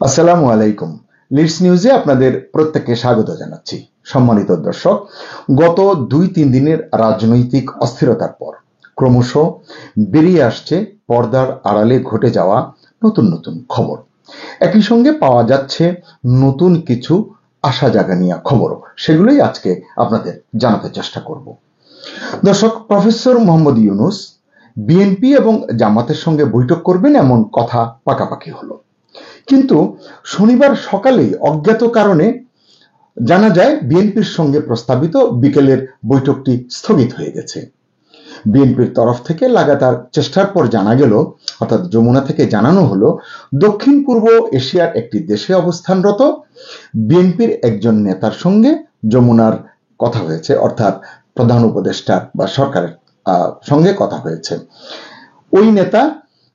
আসসালামু আলাইকুম। লিডস নিউজে আপনাদের প্রত্যেককে স্বাগত জানাচ্ছি। সম্মানিত দর্শক, গত 2-3 দিনের রাজনৈতিক অস্থিরতার পর ক্রমশ বেরিয়ে আসছে পর্দার আড়ালে ঘটে যাওয়া নতুন নতুন খবর। একই সঙ্গে পাওয়া যাচ্ছে নতুন কিছু আশা জাগানিয়া খবরও। সেগুলোই আজকে আপনাদের জানাতে চেষ্টা করব। দর্শক, প্রফেসর মোহাম্মদ ইউনূস বিএনপি এবং জামাতের সঙ্গে বৈঠক করবেন এমন কথা পাকাপাকি হলো, কিন্তু শনিবার সকালেই অজ্ঞাত কারণে জানা যায় বিএনপির সঙ্গে প্রস্তাবিত বিকেলের বৈঠকটি স্থগিত হয়ে গেছে। বিএনপির তরফ থেকে লাগাতার চেষ্টার পর জানা গেল, অর্থাৎ যমুনা থেকে জানানো হলো, দক্ষিণ পূর্ব এশিয়ার একটি দেশে অবস্থানরত বিএনপির একজন নেতার সঙ্গে যমুনার কথা হয়েছে, অর্থাৎ প্রধান উপদেষ্টা বা সরকারের সঙ্গে কথা হয়েছে। ওই নেতা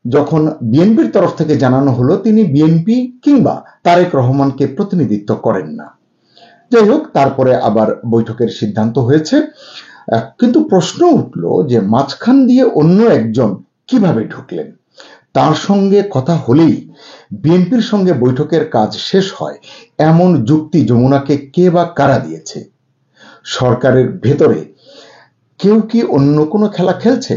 যখন বিএনপির তরফ থেকে জানানো হলো তিনি বিএনপি কিংবা তারেক রহমানকে প্রতিনিধিত্ব করেন না। যাই হোক, তারপরে আবার বৈঠকের সিদ্ধান্ত হয়েছে, কিন্তু প্রশ্ন উঠল যে মাঝখান দিয়ে অন্য একজন কিভাবে ঢুকলেন। তার সঙ্গে কথা হলেই বিএনপির সঙ্গে বৈঠকের কাজ শেষ হয়, এমন যুক্তি যমুনাকে কে বা কারা দিয়েছে? সরকারের ভেতরে কেউ কি অন্য কোনো খেলা খেলছে?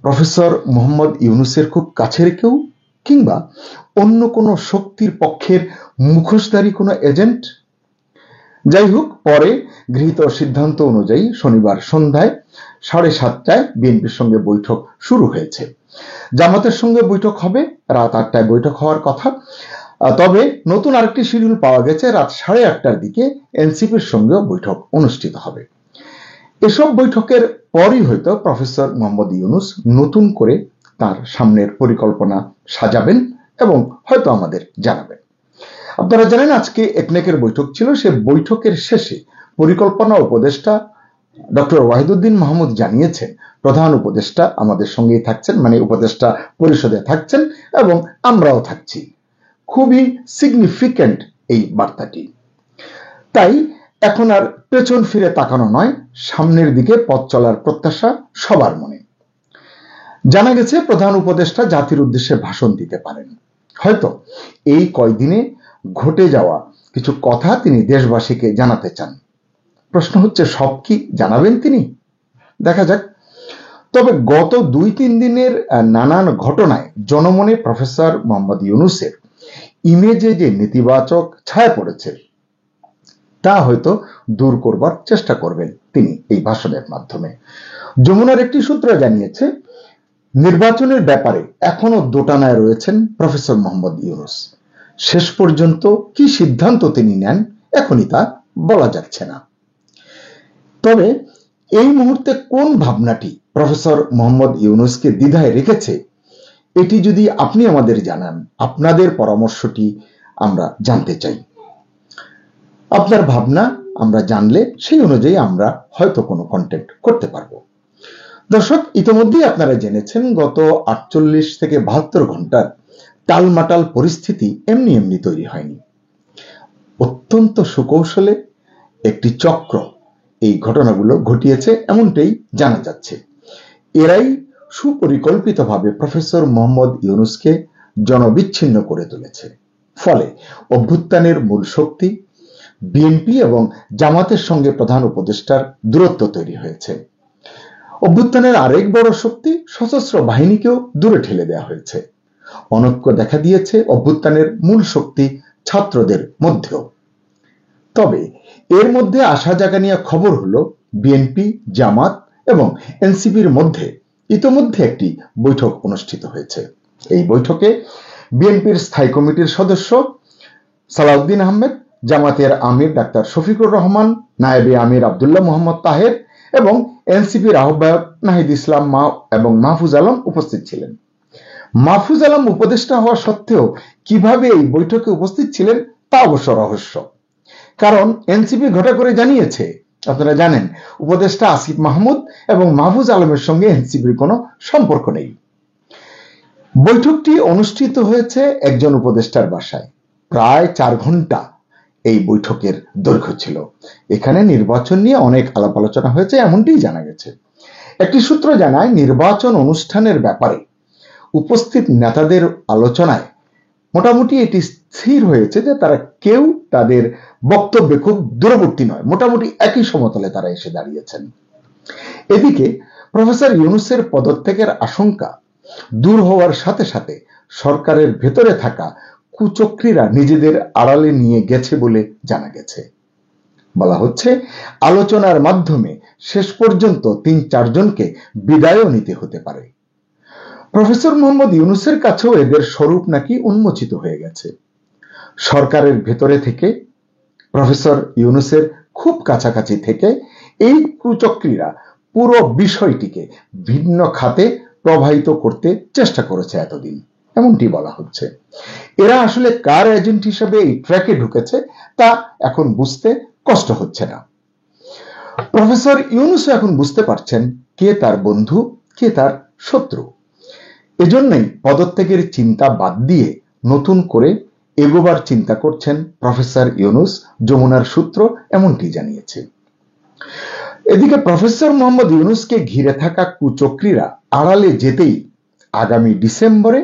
প্রফেসর মোহাম্মদ ইউনূসের খুব কাছের কেউ, কিংবা অন্য কোনো শক্তির পক্ষের মুখোশধারী কোনো এজেন্ট? যাই হোক, পরে গৃহীত সিদ্ধান্ত অনুযায়ী শনিবার সন্ধ্যায় 7:30টায় বিএনপির সঙ্গে বৈঠক শুরু হয়েছে। জামাতের সঙ্গে বৈঠক হবে রাত 8টায় বৈঠক হওয়ার কথা, তবে নতুন আরেকটি শিডিউল পাওয়া গেছে, রাত 8:30টার দিকে এনসিপির সঙ্গেও বৈঠক অনুষ্ঠিত হবে। এসব বৈঠকের পরই হয়তো প্রফেসর মোহাম্মদ ইউনূস নতুন করে তার সামনের পরিকল্পনা সাজাবেন এবং হয়তো আমাদের জানাবেন। আপনারা জানেন আজকে একনেকের বৈঠক ছিল। সে বৈঠকের শেষে পরিকল্পনা উপদেষ্টা ডক্টর ওয়াহিদুদ্দিন মাহমুদ জানিয়েছেন প্রধান উপদেষ্টা আমাদের সঙ্গেই থাকছেন, মানে উপদেষ্টা পরিষদে থাকছেন এবং আমরাও থাকছি। খুবই সিগনিফিক্যান্ট এই বার্তাটি। তাই এখন আর পেছন ফিরে তাকানো নয়, সামনের দিকে পথ চলার প্রত্যাশা সবার মনে। জানা গেছে প্রধান উপদেষ্টা জাতির উদ্দেশ্যে ভাষণ দিতে পারেন। হয়তো এই কয়দিনে ঘটে যাওয়া কিছু কথা তিনি দেশবাসীকে জানাতে চান। প্রশ্ন হচ্ছে, সব কি জানাবেন তিনি? দেখা যাক। তবে গত 2-3 দিনের নানান ঘটনায় জনমনে প্রফেসর মোহাম্মদ ইউনূসের ইমেজে যে নেতিবাচক ছায়া পড়েছে তা হয়তো দূর করবার চেষ্টা করবেন তিনি এই ভাষণের মাধ্যমে। যমুনার একটি সূত্র জানিয়েছে, নির্বাচনের ব্যাপারে এখনো দোটানায় রয়েছেন প্রফেসর মোহাম্মদ ইউনূস। শেষ পর্যন্ত কি সিদ্ধান্ত তিনি নেন এখনই তা বলা যাচ্ছে না। তবে এই মুহূর্তে কোন ভাবনাটি প্রফেসর মোহাম্মদ ইউনূসকে দ্বিধায় রেখেছে, এটি যদি আপনি আমাদের জানান, আপনাদের পরামর্শটি আমরা জানতে চাই। আপনার ভাবনা আমরা জানলে সেই অনুযায়ী আমরা হয়তো কোনো কন্টেন্ট করতে পারবো। দর্শক, ইতিমধ্যেই আপনারা জেনেছেন গত 48 থেকে 72 ঘন্টার টালমাটাল পরিস্থিতি এমনি এমনি তৈরি হয়নি। অত্যন্ত সুকৌশলে একটি চক্র এই ঘটনাগুলো ঘটিয়েছে এমনটাই জানা যাচ্ছে। এরাই সুপরিকল্পিতভাবে প্রফেসর মোহাম্মদ ইউনূসকে জনবিচ্ছিন্ন করে তুলেছে। ফলে অভ্যুত্থানের মূল শক্তি বিএনপি এবং জামাতের সঙ্গে প্রধান উপদেষ্টার দূরত্ব তৈরি হয়েছে। অভ্যুত্থানের আরেক বড় শক্তি সশস্ত্র বাহিনীকেও দূরে ঠেলে দেওয়া হয়েছে। অনৈক্য দেখা দিয়েছে অভ্যুত্থানের মূল শক্তি ছাত্রদের মধ্যেও। তবে এর মধ্যে আশা জাগানিয়া খবর হলো, বিএনপি, জামাত এবং এনসিপির মধ্যে ইতোমধ্যে একটি বৈঠক অনুষ্ঠিত হয়েছে। এই বৈঠকে বিএনপির স্থায়ী কমিটির সদস্য সালাউদ্দিন আহমেদ, জামাতের আমির ডাক্তার শফিকুর রহমান, নায়েবে আমির আব্দুল্লাহ মোহাম্মদ তাহের এবং এনসিপির আহ্বায়ক নাহিদ ইসলাম এবং মাহফুজ আলম উপস্থিত ছিলেন। মাহফুজ আলম উপদেষ্টা হওয়া সত্ত্বেও কিভাবে এই বৈঠকে উপস্থিত ছিলেন তা অবশ্য রহস্য। কারণ এনসিপি ঘটা করে জানিয়েছে, আপনারা জানেন, উপদেষ্টা আসিফ মাহমুদ এবং মাহফুজ আলমের সঙ্গে এনসিপির কোনো সম্পর্ক নেই। বৈঠকটি অনুষ্ঠিত হয়েছে একজন উপদেষ্টার বাসায়। প্রায় 4 ঘন্টা এই বৈঠকের দৈর্ঘ্য ছিল। এখানে নির্বাচন নিয়ে অনেক আলাপ আলোচনা হয়েছে এমনটি জানা গেছে। একটি সূত্র জানায়, নির্বাচন অনুষ্ঠানের ব্যাপারে উপস্থিত নেতাদের আলোচনায় মোটামুটি এটি স্থির হয়েছে যে তারা কেউ তাদের বক্তব্যে খুব দূরবর্তী নয়, মোটামুটি একই সমতলে তারা এসে দাঁড়িয়েছেন। এদিকে প্রফেসর ইউনূসের পদত্যাগের আশঙ্কা দূর হওয়ার সাথে সাথে সরকারের ভেতরে থাকা কুচক্রীরা নিজেদের আড়ালে নিয়ে গেছে বলে জানা গেছে। বলা হচ্ছে আলোচনার মাধ্যমে শেষ পর্যন্ত ৩-৪ জনকে বিদায়ও নিতে হতে পারে। প্রফেসর মোহাম্মদ ইউনূসের কাছেও এদের স্বরূপ নাকি উন্মোচিত হয়ে গেছে। সরকারের ভেতরে থেকে প্রফেসর ইউনূসের খুব কাছাকাছি থেকে এই কুচক্রীরা পুরো বিষয়টিকে ভিন্ন খাতে প্রবাহিত করতে চেষ্টা করেছে এতদিন, এমনটি বলা হচ্ছে। এরা আসলে কার এজেন্ট হিসেবে এই ট্র্যাকে ঢুকেছে তা এখন বুঝতে কষ্ট হচ্ছে না। প্রফেসর ইউনূস এখন বুঝতে পারছেন কে তার বন্ধু, কে তার শত্রু। এজন্যই পদত্যাগের চিন্তা বাদ দিয়ে নতুন করে এগোবার চিন্তা করছেন প্রফেসর ইউনূস, যমুনার সূত্র এমনটি জানিয়েছে। এদিকে প্রফেসর মোহাম্মদ ইউনূসকে ঘিরে থাকা কুচক্রীরা আড়ালে যেতেই আগামী ডিসেম্বরে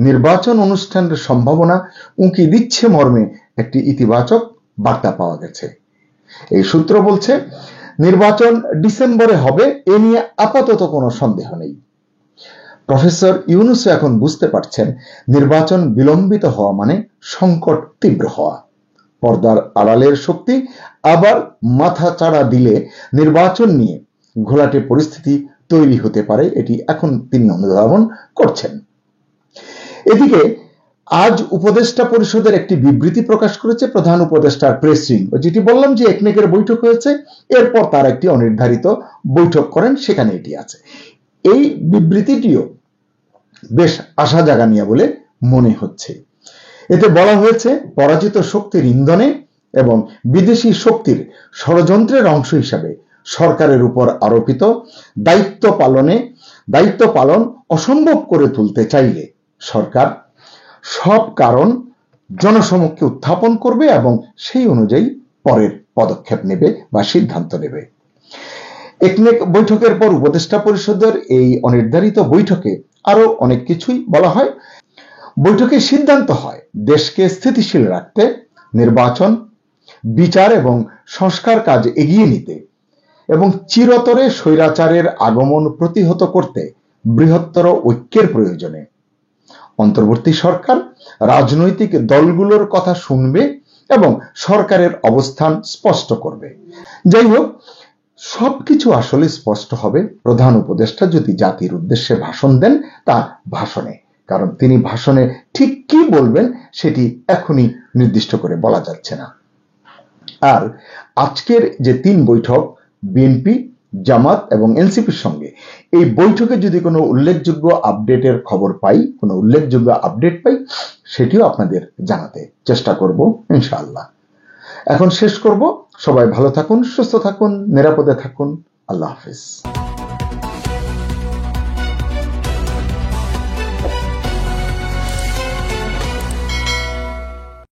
নির্বাচন অনুষ্ঠানের সম্ভাবনা উঁকি দিচ্ছে মর্মে একটি ইতিবাচক বার্তা পাওয়া গেছে। এই সূত্র বলছে নির্বাচন ডিসেম্বরে হবে, এ নিয়ে আপাতত কোনো সন্দেহ নেই। প্রফেসর ইউনূস এখন বুঝতে পারছেন নির্বাচন বিলম্বিত হওয়া মানে সংকট তীব্র হওয়া। পর্দার আড়ালের শক্তি আবার মাথা চাড়া দিলে নির্বাচন নিয়ে ঘোলাটে পরিস্থিতি তৈরি হতে পারে, এটি এখন তিনি অনুধাবন করছেন। এদিকে আজ উপদেষ্টা পরিষদের একটি বিবৃতি প্রকাশ করেছে প্রধান উপদেষ্টার প্রেস উইং। যেটি বললাম যে একনেকের বৈঠক হয়েছে, এরপর তার একটি অনির্ধারিত বৈঠক করেন, সেখানে এটি আছে। এই বিবৃতিটিও বেশ আশা জাগানিয়া বলে মনে হচ্ছে। এতে বলা হয়েছে পরাজিত শক্তির ইন্ধনে এবং বিদেশি শক্তির ষড়যন্ত্রের অংশ হিসাবে সরকারের উপর আরোপিত দায়িত্ব পালন অসম্ভব করে তুলতে চাইলে সরকার সব কারণ জনসমক্ষে উত্থাপন করবে এবং সেই অনুযায়ী পরের পদক্ষেপ নেবে বা সিদ্ধান্ত নেবে। একনেক বৈঠকের পর উপদেষ্টা পরিষদের এই অনির্ধারিত বৈঠকে আরো অনেক কিছুই বলা হয়। বৈঠকে সিদ্ধান্ত হয় দেশকে স্থিতিশীল রাখতে, নির্বাচন, বিচার এবং সংস্কার কাজ এগিয়ে নিতে এবং চিরতরে স্বৈরাচারের আগমন প্রতিহত করতে বৃহত্তর ঐক্যের প্রয়োজনে অন্তর্বর্তী সরকার রাজনৈতিক দলগুলোর কথা শুনবে এবং সরকারের অবস্থান স্পষ্ট করবে। যাই হোক, সবকিছু আসলে স্পষ্ট হবে প্রধান উপদেষ্টা যদি জাতির উদ্দেশ্যে ভাষণ দেন তার ভাষণে, কারণ তিনি ভাষণে ঠিক কি বলবেন সেটি এখনই নির্দিষ্ট করে বলা যাচ্ছে না। আর আজকের যে 3 বৈঠক বিএনপি, জামাত এবং এনসিপির সঙ্গে, এই বৈঠকে যদি কোনো উল্লেখযোগ্য আপডেটের খবর পাই, কোনো উল্লেখযোগ্য আপডেট পাই, সেটিও আপনাদের জানাতে চেষ্টা করব ইনশাআল্লাহ। এখন শেষ করব। সবাই ভালো থাকুন, সুস্থ থাকুন, নিরাপদে থাকুন। আল্লাহ হাফেজ।